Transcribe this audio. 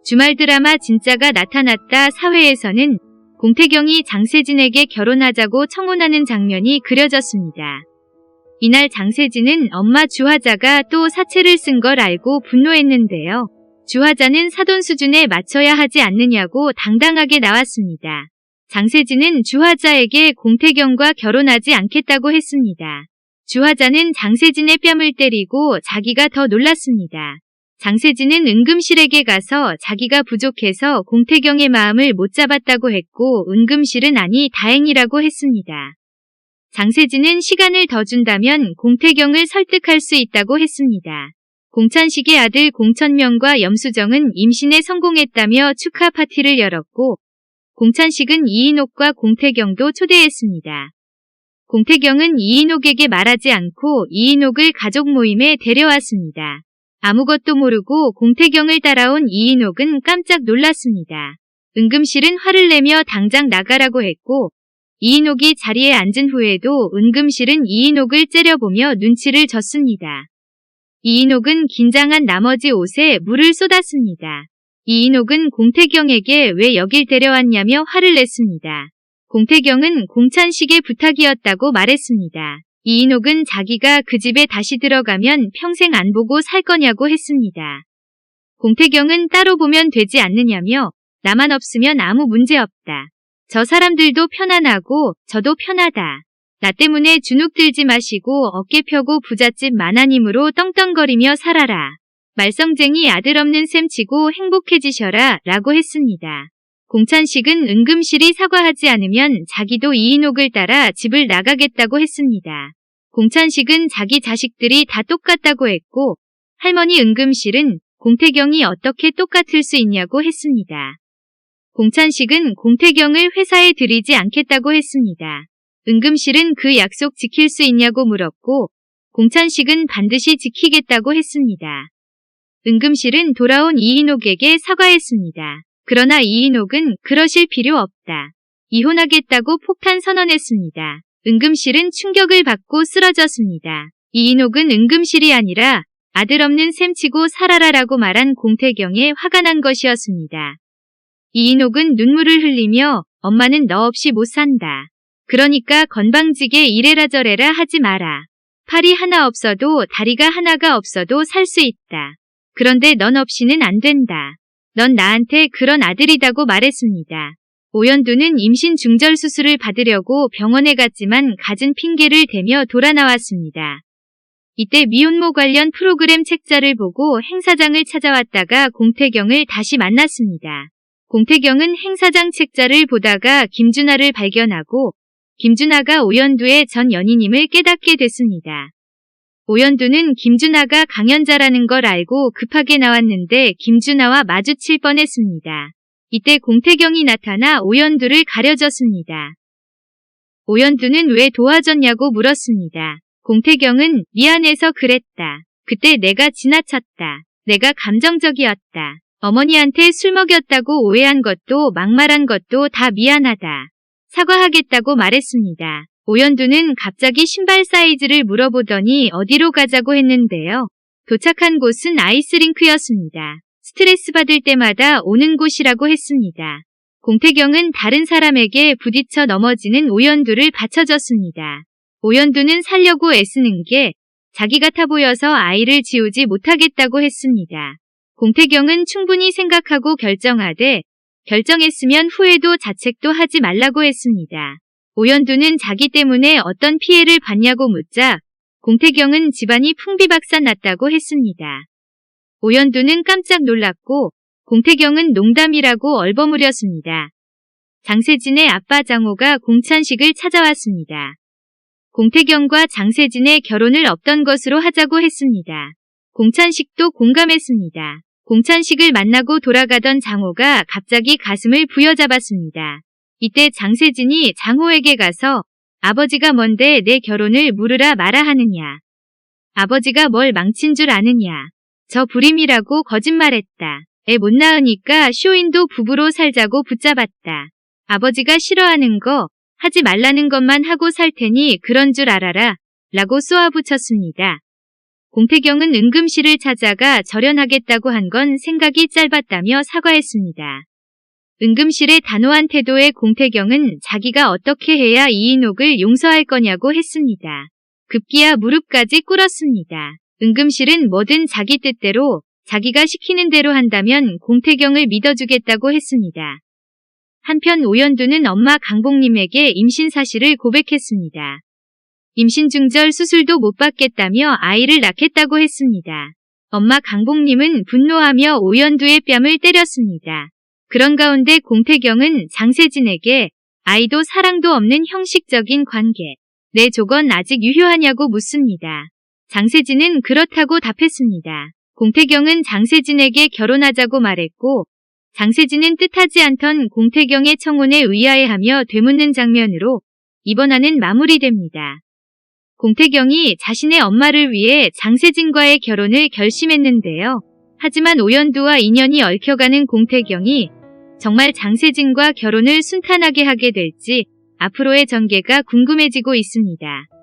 주말 드라마 진짜가 나타났다 사회에서는 공태경이 장세진에게 결혼하자고 청혼하는 장면이 그려졌습니다. 이날 장세진은 엄마 주화자가 또 사채를 쓴 걸 알고 분노했는데요. 주화자는 사돈 수준에 맞춰야 하지 않느냐고 당당하게 나왔습니다. 장세진은 주화자에게 공태경과 결혼하지 않겠다고 했습니다. 주화자는 장세진의 뺨을 때리고 자기가 더 놀랐습니다. 장세진은 응급실에게 가서 자기가 부족해서 공태경의 마음을 못 잡았다고 했고 응급실은 아니 다행이라고 했습니다. 장세진은 시간을 더 준다면 공태경을 설득할 수 있다고 했습니다. 공찬식의 아들 공천명과 염수정은 임신에 성공했다며 축하 파티를 열었고 공찬식은 이인옥과 공태경도 초대했습니다. 공태경은 이인옥에게 말하지 않고 이인옥을 가족 모임에 데려왔습니다. 아무것도 모르고 공태경을 따라온 이인옥은 깜짝 놀랐습니다. 응급실은 화를 내며 당장 나가라고 했고 이인옥이 자리에 앉은 후에도 응급실은 이인옥을 째려보며 눈치를 줬습니다. 이인옥은 긴장한 나머지 옷에 물을 쏟았습니다. 이인옥은 공태경에게 왜 여길 데려왔냐며 화를 냈습니다. 공태경은 공찬식의 부탁이었다고 말했습니다. 이인옥은 자기가 그 집에 다시 들어가면 평생 안 보고 살 거냐고 했습니다. 공태경은 따로 보면 되지 않느냐며 나만 없으면 아무 문제 없다. 저 사람들도 편안하고 저도 편하다. 나 때문에 주눅 들지 마시고 어깨 펴고 부잣집 마나님으로 떵떵거리며 살아라. 말썽쟁이 아들 없는 셈 치고 행복해지셔라 라고 했습니다. 공찬식은 응급실이 사과하지 않으면 자기도 이인옥을 따라 집을 나가겠다고 했습니다. 공찬식은 자기 자식들이 다 똑같다고 했고 할머니 응급실은 공태경이 어떻게 똑같을 수 있냐고 했습니다. 공찬식은 공태경을 회사에 들이지 않겠다고 했습니다. 응급실은 그 약속 지킬 수 있냐고 물었고 공찬식은 반드시 지키겠다고 했습니다. 응급실은 돌아온 이인옥에게 사과했습니다. 그러나 이인옥은 그러실 필요 없다. 이혼하겠다고 폭탄 선언했습니다. 응급실은 충격을 받고 쓰러졌습니다. 이인옥은 응급실이 아니라 아들 없는 셈 치고 살아라라고 말한 공태경에 화가 난 것이었습니다. 이인옥은 눈물을 흘리며 엄마는 너 없이 못 산다. 그러니까 건방지게 이래라 저래라 하지 마라. 팔이 하나 없어도 다리가 하나가 없어도 살 수 있다. 그런데 넌 없이는 안 된다. 넌 나한테 그런 아들이다고 말했습니다. 오연두는 임신 중절 수술을 받으려고 병원에 갔지만 갖은 핑계를 대며 돌아 나왔습니다. 이때 미혼모 관련 프로그램 책자를 보고 행사장을 찾아왔다가 공태경을 다시 만났습니다. 공태경은 행사장 책자를 보다가 김준하를 발견하고 김준하가 오연두의 전 연인임을 깨닫게 됐습니다. 오연두는 김준하가 강연자라는 걸 알고 급하게 나왔는데 김준하와 마주칠 뻔했습니다. 이때 공태경이 나타나 오연두를 가려줬습니다. 오연두는 왜 도와줬냐고 물었습니다. 공태경은 미안해서 그랬다. 그때 내가 지나쳤다. 내가 감정적이었다. 어머니한테 술 먹였다고 오해한 것도 막말한 것도 다 미안하다. 사과하겠다고 말했습니다. 오연두는 갑자기 신발 사이즈를 물어보더니 어디로 가자고 했는데요. 도착한 곳은 아이스링크였습니다. 스트레스 받을 때마다 오는 곳이라고 했습니다. 공태경은 다른 사람에게 부딪혀 넘어지는 오연두를 받쳐줬습니다. 오연두는 살려고 애쓰는 게 자기 같아 보여서 아이를 지우지 못하겠다고 했습니다. 공태경은 충분히 생각하고 결정하되 결정했으면 후회도 자책도 하지 말라고 했습니다. 오연두는 자기 때문에 어떤 피해를 받냐고 묻자 공태경은 집안이 풍비박산 났다고 했습니다. 오연두는 깜짝 놀랐고 공태경은 농담이라고 얼버무렸습니다. 장세진의 아빠 장호가 공찬식을 찾아왔습니다. 공태경과 장세진의 결혼을 없던 것으로 하자고 했습니다. 공찬식도 공감했습니다. 공찬식을 만나고 돌아가던 장호가 갑자기 가슴을 부여잡았습니다. 이때 장세진이 장호에게 가서 아버지가 뭔데 내 결혼을 물으라 마라 하느냐. 아버지가 뭘 망친 줄 아느냐. 저 불임이라고 거짓말했다. 애 못 낳으니까 쇼인도 부부로 살자고 붙잡았다. 아버지가 싫어하는 거 하지 말라는 것만 하고 살 테니 그런 줄 알아라 라고 쏘아붙였습니다. 공태경은 은금씨를 찾아가 절연하겠다고 한 건 생각이 짧았다며 사과했습니다. 은금씨의 단호한 태도에 공태경은 자기가 어떻게 해야 이인옥을 용서할 거냐고 했습니다. 급기야 무릎까지 꿇었습니다. 은금씨는 뭐든 자기 뜻대로 자기가 시키는 대로 한다면 공태경을 믿어주겠다고 했습니다. 한편 오연두는 엄마 강복님에게 임신 사실을 고백했습니다. 임신 중절 수술도 못 받겠다며 아이를 낳겠다고 했습니다. 엄마 강복님은 분노하며 오연두의 뺨을 때렸습니다. 그런 가운데 공태경은 장세진에게 아이도 사랑도 없는 형식적인 관계, 내 조건 아직 유효하냐고 묻습니다. 장세진은 그렇다고 답했습니다. 공태경은 장세진에게 결혼하자고 말했고 장세진은 뜻하지 않던 공태경의 청혼에 의아해하며 되묻는 장면으로 이번 화는 마무리됩니다. 공태경이 자신의 엄마를 위해 장세진과의 결혼을 결심했는데요. 하지만 오연두와 인연이 얽혀가는 공태경이 정말 장세진과 결혼을 순탄하게 하게 될지 앞으로의 전개가 궁금해지고 있습니다.